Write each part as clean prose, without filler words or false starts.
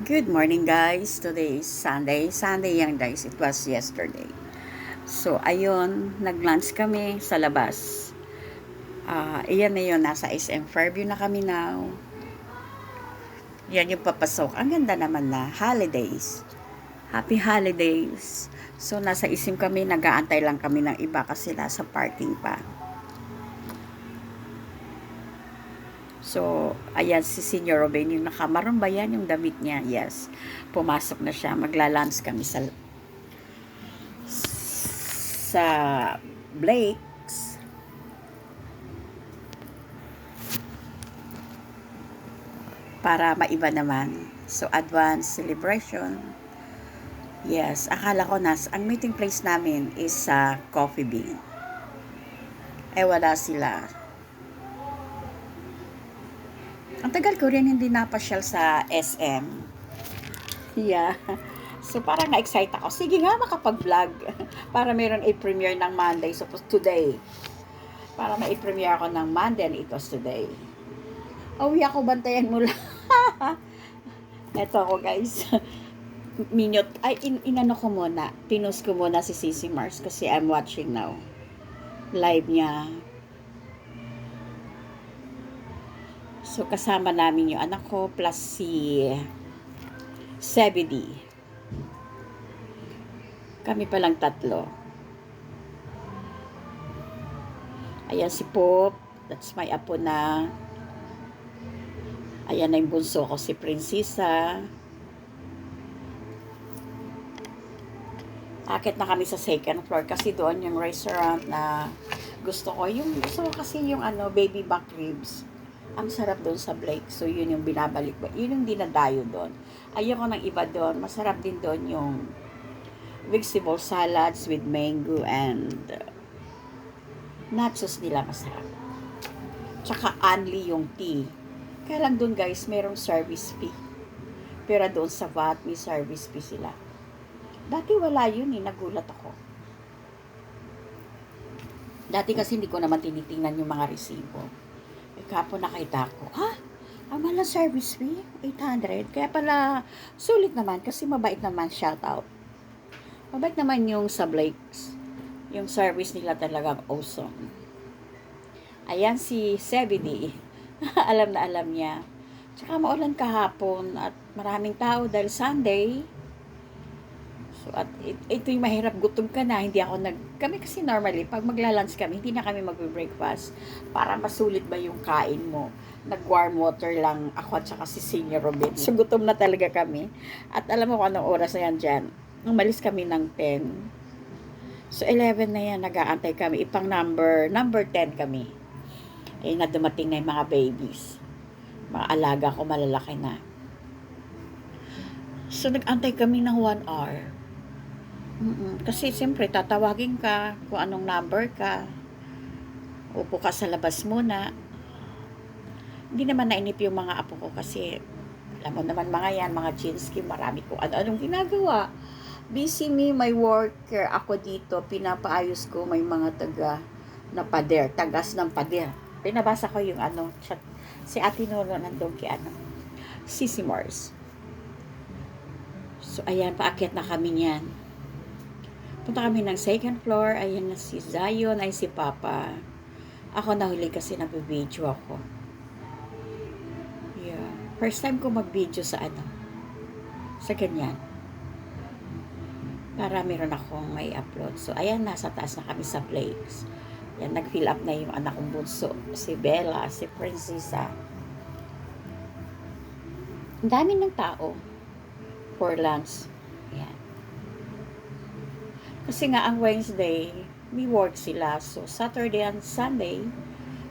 Good morning guys. Today is Sunday. Sunday yan guys. It was yesterday. So ayun, nag-lunch kami sa labas. Iyan na yun. Nasa SM Fairview na kami now. Yan yung papasok. Ang ganda naman na holidays. Happy holidays. So nasa isim kami. Nag-aantay lang kami ng iba kasi nasa parking pa. So, ayan si Senior Robin, yung nakamarong ba yan yung damit niya? Yes. Pumasok na siya. Magla-lunch kami sa Blake's para maiba naman. So, advance celebration. Yes, akala ko ang meeting place namin is sa Coffee Bean. Wala sila. Ang tagal ko rin hindi napasyal sa SM. Yeah. So, parang na-excite ako. Sige nga, makapag-vlog. Para meron i-premiere ng Monday. So, today. Para ma-premiere ako ng Monday and it was today. Uwi ako, bantayan mo lang. Eto ako guys. Minute, ay inano ko muna. Pinost ko muna si Sissy Mars kasi I'm watching now. Live niya. So kasama namin yung anak ko plus si Zebedee. Kami palang tatlo. Ayan si Pop. That's my apo na. Ayan na yung bunso ko, si Prinsesa. Akit na kami sa second floor kasi doon yung restaurant na gusto ko. Gusto ko kasi yung baby back ribs. Ang sarap doon sa Blake. So, yun yung binabalik. Yun yung dinadayo doon. Ayoko ng iba doon. Masarap din doon yung vegetable salads with mango and nachos nila masarap. Tsaka only yung tea. Kaya lang doon guys, merong service fee. Pero doon sa VAT, may service fee sila. Dati wala yun nagulat ako. Dati kasi hindi ko naman tinitingnan yung mga resibo. Kapo nakita ko, ang mahal ng service fee, 800. Kaya pala, sulit naman kasi mabait naman, shout out. Mabait naman yung sa Blake's. Yung service nila talagang awesome. Ayan si Zebedee. Alam na alam niya. Tsaka maulan kahapon at maraming tao dahil Sunday. So, at ito yung mahirap, gutom ka na, kami kasi normally, pag magla-lunch kami, hindi na kami mag-breakfast para masulit ba yung kain mo. Nag-warm water lang ako at saka si Senior Robin. So, gutom na talaga kami. At alam mo kung anong oras na yan dyan. Umalis kami ng 10. So, 11 na yan, nag-aantay kami. Ipang number 10 kami. Na dumating na yung mga babies. Mga alaga ko, malalaki na. So, nag-antay kami ng 1 hour. Kasi siyempre tatawagin ka kung anong number ka. Upo ka sa labas muna. Hindi naman nainip yung mga apo ko kasi alam mo naman mga yan, mga Jinsky, marami ko anong ginagawa. Busy me, my worker. Ako dito, pinapaayos ko may mga tagas ng pader. Pinabasa ko yung chat. Si Ate Nolo nandun kay Sissy Mars. So ayan, paakyat na kami niyan. Punta kami ng second floor. Ayan na si Zion, ay si Papa. Ako nahuli kasi nag-video ako. Yeah. First time ko mag-video sa sa ganyan. Para meron akong may upload. So, ayan, nasa taas na kami sa Blake's. Yan, nag-fill up na yung anak kong bunso. Si Bella, si Prinsesa. Ang dami ng tao for lunch. Yan. Kasi nga ang Wednesday, may work sila. So, Saturday and Sunday,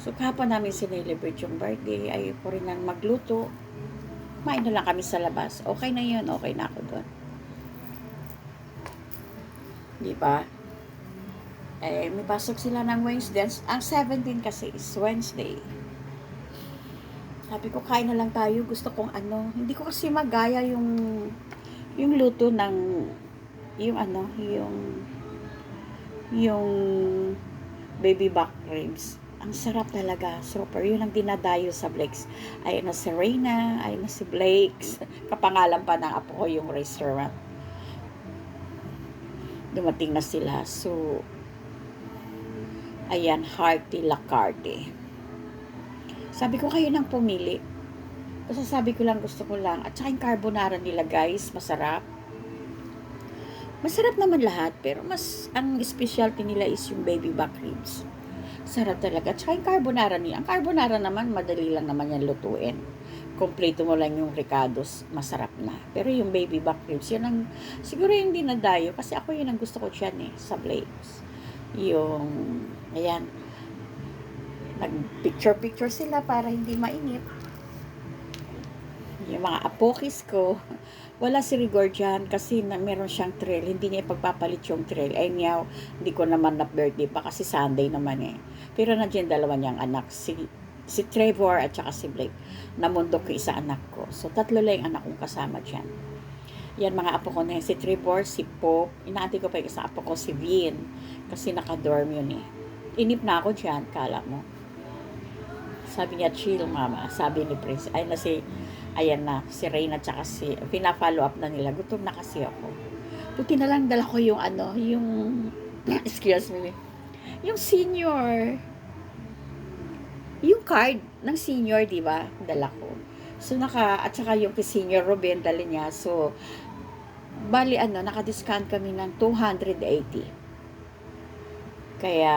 so kahapon namin sinelebrate yung birthday. Ayaw ko rin nang magluto. Kumain na lang kami sa labas. Okay na yun. Okay na ako doon. Diba? May pasok sila ng Wednesday. Ang 17 kasi is Wednesday. Sabi ko, kain na lang tayo. Gusto kong hindi ko kasi magaya yung luto ng yung baby back ribs. Ang sarap talaga. Super. Yun ang dinadayo sa Blake's. Ayun na si Reyna. Ayun na si Blake's. Kapangalan pa ng apo ko yung restaurant. Dumating na sila. So, ayan, hearty lacarte. Sabi ko kayo nang pumili. Basta sabi ko lang, gusto ko lang. At saka yung carbonara nila, guys, masarap. Masarap naman lahat, pero mas, ang specialty nila is yung baby back ribs. Sarap talaga. At saka yung carbonara niya. Ang carbonara naman, madali lang naman yan lutuin. Kompleto mo lang yung ricados, masarap na. Pero yung baby back ribs, yun ang, siguro yung dinadayo, kasi ako yun ang gusto ko dyan sa Blaze. Yung, ayan, nag-picture-picture sila para hindi mainit. Yung mga apokis ko, wala si Rigor dyan kasi meron siyang trail. Hindi niya ipagpapalit yung trail. Ay niya, hindi ko naman na birthday pa kasi Sunday naman eh. Pero nandiyan dalawa niyang anak, si Trevor at saka si Blake. Namundok ko isa anak ko. So, 3 lang yung anak kong kasama dyan. Yan mga apo ko na yun. Si Trevor, si Pope. Inaantay ko pa yung isa apo ko, si Vin. Kasi naka-dorm yun eh. Inip na ako dyan, kala mo. Sabi niya, chill mama. Sabi ni Prince. Ay na si, ayan na, si Reyna tsaka si, pina-follow up na nila. Gutom na kasi ako. Buti na lang dala ko yung yung, excuse me, yung senior. Yung card ng senior, di ba? Dala ko. So, at saka yung senior Ruben, dala niya. So, bali, naka-discount kami ng 280. Kaya,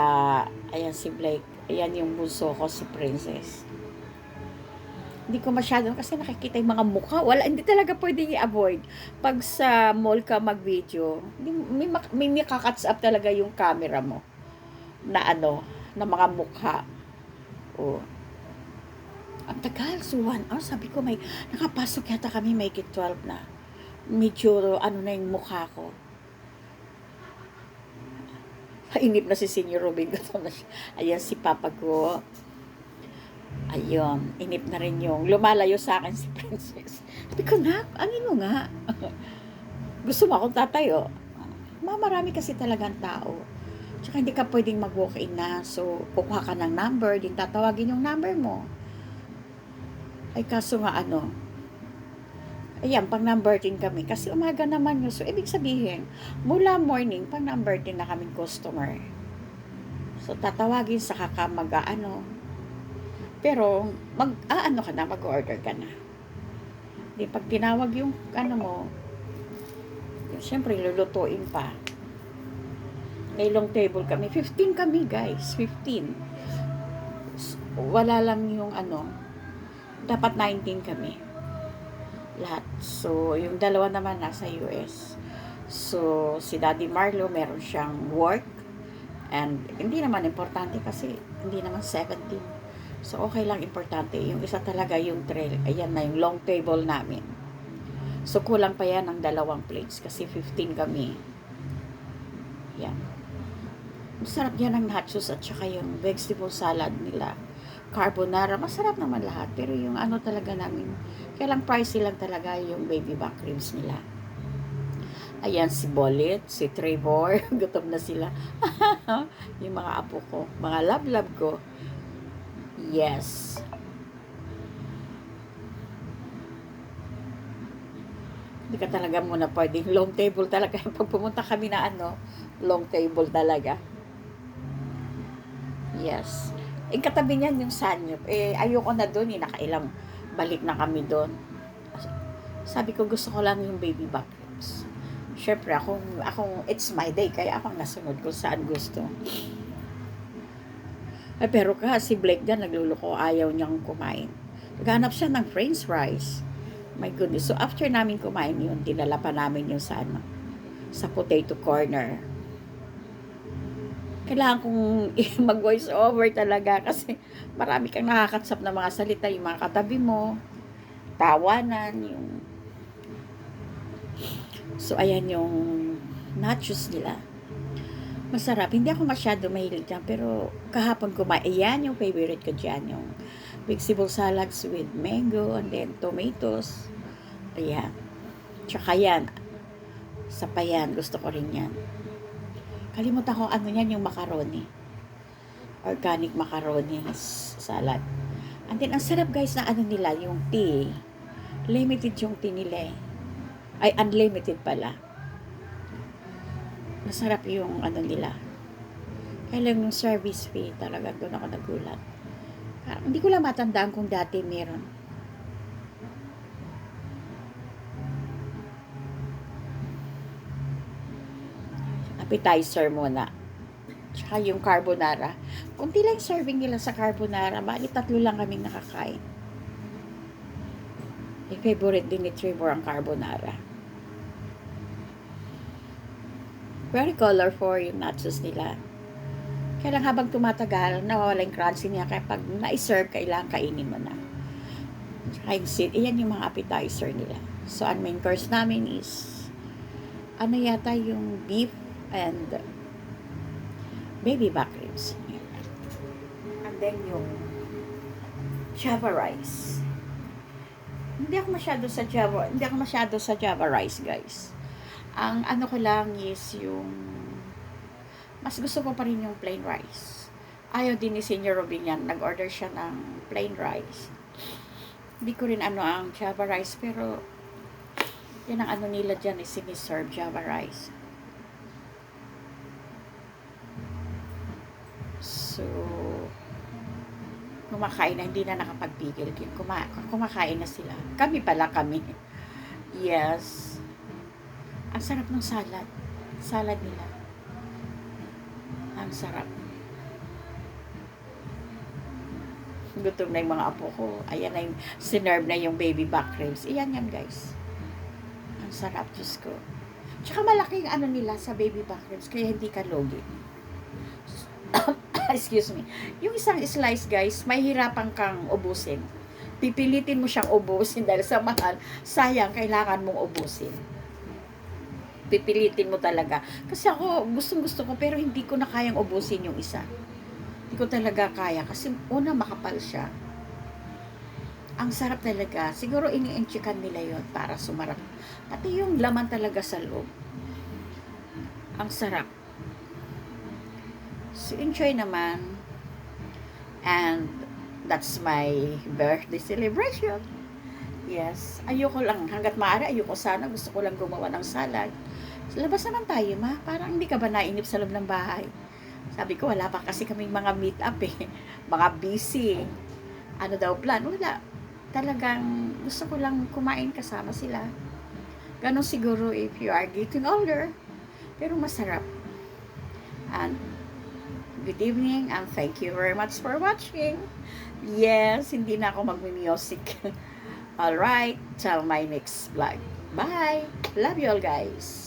ayan si Blake. Ayan yung bunso ko, si Princess. Hindi ko masyado, kasi nakikita yung mga mukha. Wala, hindi talaga pwedeng i-avoid. Pag sa mall ka mag-video, may makakats up talaga yung camera mo. Na na mga mukha. Oh. Ang tagal, so 1 hour, sabi ko nakapasok yata kami, may 12 na. Medyo, na yung mukha ko. Inip na si Senior Ruben. Ayan si Papa ko. Ayun, inip na rin yung lumalayo sa akin si Princess. Sabi ko, mo nga. Gusto mo akong tatayo? Marami kasi talagang tao. Tsaka hindi ka pwedeng mag-walk-in na. So, kukuha ka ng number, din tatawagin yung number mo. Ay, kaso nga ayan, pang number 10 kami. Kasi umaga naman yun. So, ibig sabihin, mula morning, pang number 10 na kaming customer. So, tatawagin sa pero, ka na, mag-order ka na. Di, pag tinawag yung, mo, siyempre, lulutuin pa. May long table kami. 15 kami, guys. 15. Wala lang yung dapat 19 kami. Lahat. So, yung dalawa naman nasa US. So, si Daddy Marlo, meron siyang work. And, hindi naman importante kasi hindi naman 17. So, okay lang importante. Yung isa talaga yung trail. Ayan na yung long table namin. So, kulang pa yan ng 2 plates kasi 15 kami. Yan. Masarap yan ang nachos at saka yung vegetable salad nila. Carbonara, masarap naman lahat. Pero yung talaga namin, kaya lang pricey lang talaga yung baby back ribs nila. Ayan si Bolit, si Trevor, gutom na sila. Yung mga apo ko, mga love ko. Yes. Hindi ka talaga muna pwedeng long table talaga. Pag pumunta kami na long table talaga. Yes. Katabi niyan yung Sanyop. Ayoko na doon. Nakailang balik na kami doon. Sabi ko, gusto ko lang yung baby back ribs. Siyempre, akong it's my day. Kaya akong nasunod kung saan gusto. Pero si Blake din, nagluloko. Ayaw niyang kumain. Naghanap siya ng french fries. My goodness. So, after namin kumain yun, dinala pa namin yung sa potato corner. Kailangan kong mag-voice over talaga kasi marami kang nakakatsap na mga salita, yung mga katabi mo, tawanan, yung... So, ayan yung nachos nila. Masarap. Hindi ako masyado mahilig dyan, pero kahapon kumain. Ayan yung favorite ko dyan, yung vegetable salads with mango and then tomatoes. Ayan. Tsaka yan. Sapayan. Gusto ko rin yan. Kalimutan ko yan, yung macaroni. Organic macaroni salad. And then, ang sarap guys na nila, yung tea. Limited yung tinili. Ay, unlimited pala. Masarap yung ano nila. Kaya lang yung service fee, talaga doon ako nagulat. Hindi ko lang matandaan kung dati meron. Appetizer muna. Tsaka yung carbonara. Kunti lang serving nila sa carbonara. Bali, 3 lang kaming nakakain. Yung favorite din ni Trevor ang carbonara. Very colorful yung nachos nila. Kaya lang habang tumatagal, nawawala yung crunchy niya. Kaya pag na-serve, kailangan kainin mo na. Tsaka yung sit, iyan yung mga appetizer nila. So, ang main course namin is, ano yata yung beef and baby back ribs. And then yung Java rice. Hindi ako masyado sa Java rice, guys. Ang ano ko lang is yung mas gusto ko pa rin yung plain rice. Ayaw din ni Senior Robin yan. Nag-order siya ng plain rice. Hindi ko rin ano ang Java rice, pero yan ang ano nila dyan is siniserve Java rice. So, kumakain na, hindi na nakapagpigil. Kumakain na sila. Kami. Yes. Ang sarap ng salad. Salad nila. Ang sarap. Gutom na yung mga apo ko. Ayan na yung sinerve na yung baby back ribs. Iyan yan, guys. Ang sarap, Diyos ko. Tsaka malaking ano nila sa baby back ribs, kaya hindi ka logi. Excuse me. Yung isang slice, guys, may hirapan kang ubusin. Pipilitin mo siyang ubusin dahil sa mahal. Sayang, kailangan mong ubusin. Pipilitin mo talaga. Kasi ako, gustong-gusto ko, pero hindi ko na kayang ubusin yung isa. Hindi ko talaga kaya. Kasi una, makapal siya. Ang sarap talaga. Siguro ini-enchikan nila yon para sumarap. Pati yung laman talaga sa loob. Ang sarap. So, enjoy naman. And that's my birthday celebration. Yes. Ayoko lang. Hanggat maaari, ayoko sana. Gusto ko lang gumawa ng salad. So, labas naman tayo, ma. Parang hindi ka ba nainip sa loob ng bahay? Sabi ko, wala pa kasi kaming mga meet up eh. Mga busy. Ano daw plan? Wala. Talagang gusto ko lang kumain kasama sila. Ganon siguro if you are getting older. Pero masarap. And good evening and thank you very much for watching. Yes, hindi na ako magmi-music. Alright, till my next vlog. Bye! Love you all, guys.